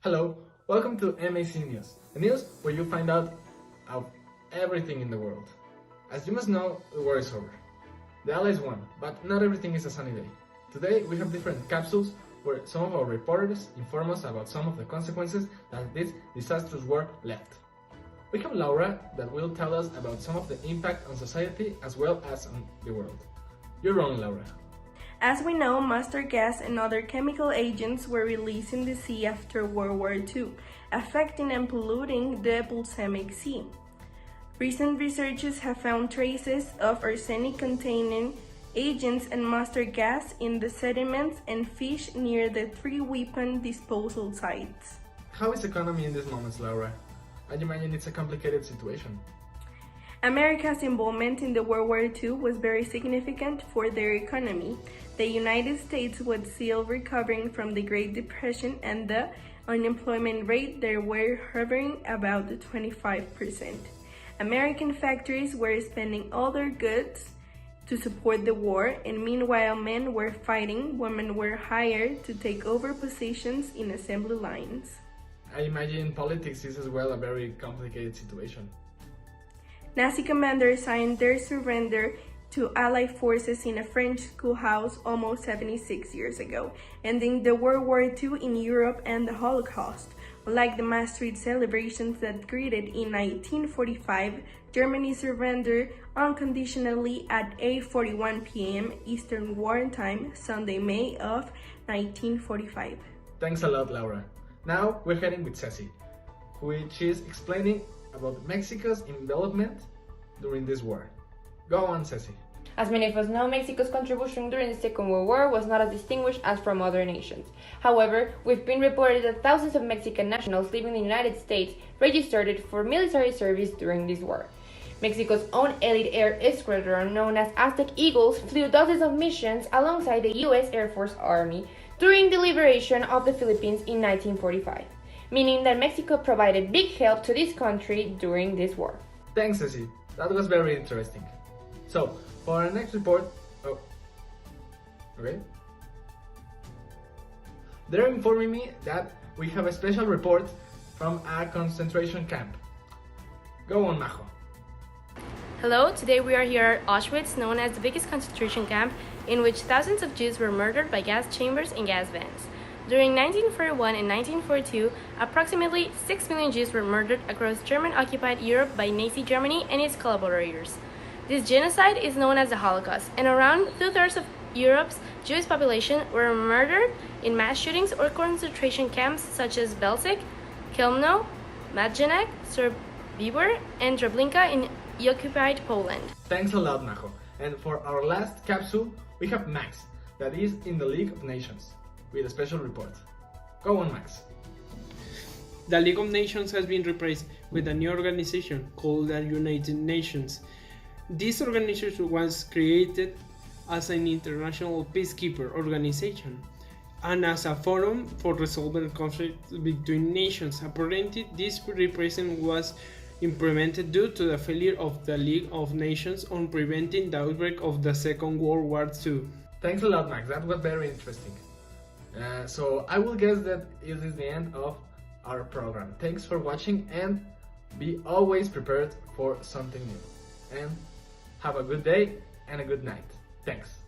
Hello, welcome to MAC News, the news where you find out of everything in the world. As you must know, the war is over. The Allies won, but not everything is a sunny day. Today we have different capsules where some of our reporters inform us about some of the consequences that this disastrous war left. We have Laura that will tell us about some of the impact on society as well as on the world. You're wrong, Laura. As we know, mustard gas and other chemical agents were released in the sea after World War II, affecting and polluting the Balsamic Sea. Recent researchers have found traces of arsenic-containing agents and mustard gas in the sediments and fish near the three weapon disposal sites. How is the economy in these moments, Laura? I imagine it's a complicated situation. America's involvement in the World War II was very significant for their economy. The United States was still recovering from the Great Depression and the unemployment rate there were hovering about 25%. American factories were spending all their goods to support the war, and meanwhile men were fighting, women were hired to take over positions in assembly lines. I imagine politics is as well a very complicated situation. Nazi commanders signed their surrender to Allied forces in a French schoolhouse almost 76 years ago, ending the World War II in Europe and the Holocaust. Unlike the Maastricht celebrations that greeted in 1945, Germany surrendered unconditionally at 8:41 p.m. Eastern Warren Time, Sunday, May of 1945. Thanks a lot, Laura. Now we're heading with Ceci, which is explaining about Mexico's involvement during this war. Go on, Ceci. As many of us know, Mexico's contribution during the Second World War was not as distinguished as from other nations. However, we've been reported that thousands of Mexican nationals living in the United States registered for military service during this war. Mexico's own elite air squadron, known as Aztec Eagles, flew dozens of missions alongside the U.S. Air Force Army during the liberation of the Philippines in 1945, meaning that Mexico provided big help to this country during this war. Thanks, Ceci. That was very interesting. So, for our next report... okay. They're informing me that we have a special report from a concentration camp. Go on, Majo. Hello, today we are here at Auschwitz, known as the biggest concentration camp, in which thousands of Jews were murdered by gas chambers and gas vans. During 1941 and 1942, approximately 6 million Jews were murdered across German-occupied Europe by Nazi Germany and its collaborators. This genocide is known as the Holocaust, and around two-thirds of Europe's Jewish population were murdered in mass shootings or concentration camps such as Belzec, Chełmno, Majdanek, Sobibór, and Treblinka in occupied Poland. Thanks a lot, Majo. And for our last capsule, we have Max, that is in the League of Nations, with a special report. Go on, Max. The League of Nations has been replaced with a new organization called the United Nations. This organization was created as an international peacekeeper organization and as a forum for resolving conflicts between nations. Apparently, this repression was implemented due to the failure of the League of Nations on preventing the outbreak of the Second World War II. Thanks a lot, Max. That was very interesting. So I will guess that it is the end of our program. Thanks for watching and be always prepared for something new. And have a good day and a good night. Thanks.